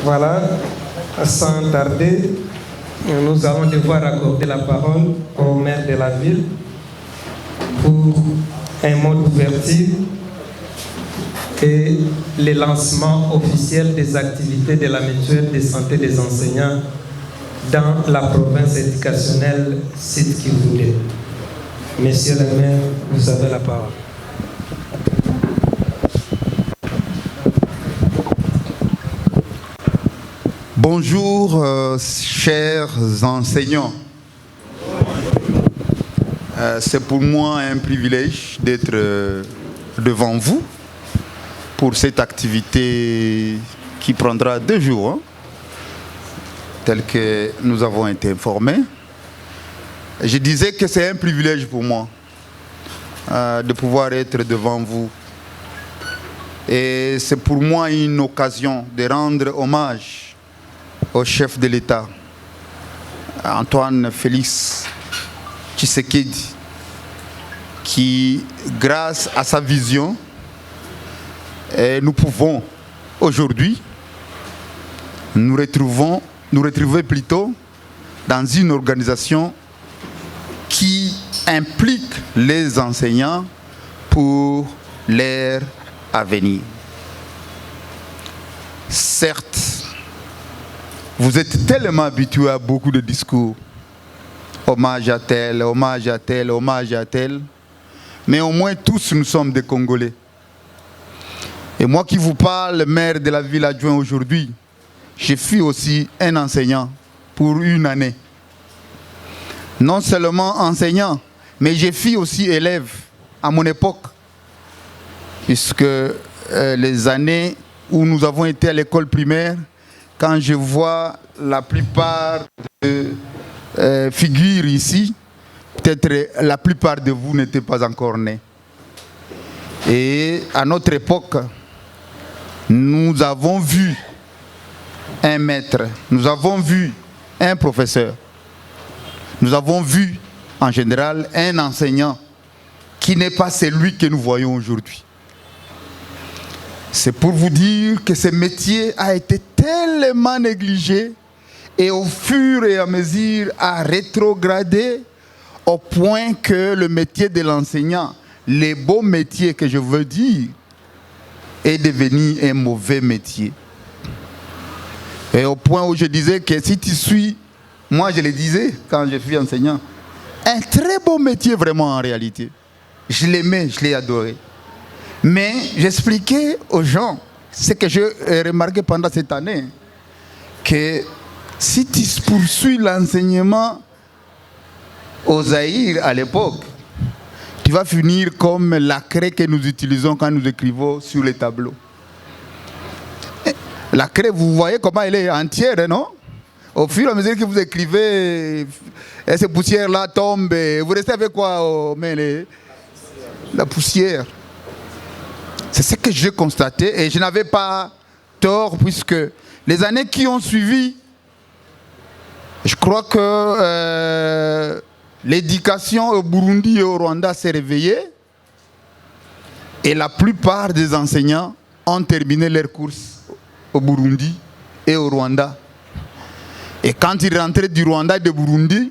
Voilà, sans tarder, nous allons devoir accorder la parole au maire de la ville pour un mot d'ouverture et le lancement officiel des activités de la mutuelle de santé des enseignants dans la province éducationnelle Sud-Kivu. Monsieur le maire, vous avez la parole. Bonjour, chers enseignants. C'est pour moi un privilège d'être devant vous pour cette activité qui prendra 2 jours, hein, tel que nous avons été informés. Je disais que c'est un privilège pour moi de pouvoir être devant vous. Et c'est pour moi une occasion de rendre hommage au chef de l'État, Antoine Félix Tshisekedi, qui, grâce à sa vision, nous pouvons aujourd'hui nous retrouver plutôt dans une organisation qui implique les enseignants pour leur avenir. Certes, vous êtes tellement habitués à beaucoup de discours. Hommage à tel, hommage à tel, hommage à tel. Mais au moins tous nous sommes des Congolais. Et moi qui vous parle, maire de la ville adjoint aujourd'hui, je fus aussi un enseignant pour 1 année. Non seulement enseignant, mais je fus aussi élève à mon époque. Puisque les années où nous avons été à l'école primaire, quand je vois la plupart de figures ici, peut-être la plupart de vous n'étaient pas encore nés. Et à notre époque, nous avons vu un maître, nous avons vu un professeur, nous avons vu en général un enseignant qui n'est pas celui que nous voyons aujourd'hui. C'est pour vous dire que ce métier a été tellement négligé et au fur et à mesure a rétrogradé au point que le métier de l'enseignant, le beau métier que je veux dire, est devenu un mauvais métier. Et au point où je disais que si tu suis, moi je le disais quand je suis enseignant, un très beau métier vraiment en réalité. Je l'aimais, je l'ai adoré. Mais j'expliquais aux gens ce que j'ai remarqué pendant cette année, que si tu poursuis l'enseignement au Zaïre à l'époque, tu vas finir comme la craie que nous utilisons quand nous écrivons sur les tableaux. La craie, vous voyez comment elle est entière, non? Au fur et à mesure que vous écrivez, ces poussières-là tombent, vous restez avec quoi? La poussière. C'est ce que j'ai constaté et je n'avais pas tort puisque les années qui ont suivi, je crois que l'éducation au Burundi et au Rwanda s'est réveillée et la plupart des enseignants ont terminé leurs courses au Burundi et au Rwanda. Et quand ils rentraient du Rwanda et du Burundi,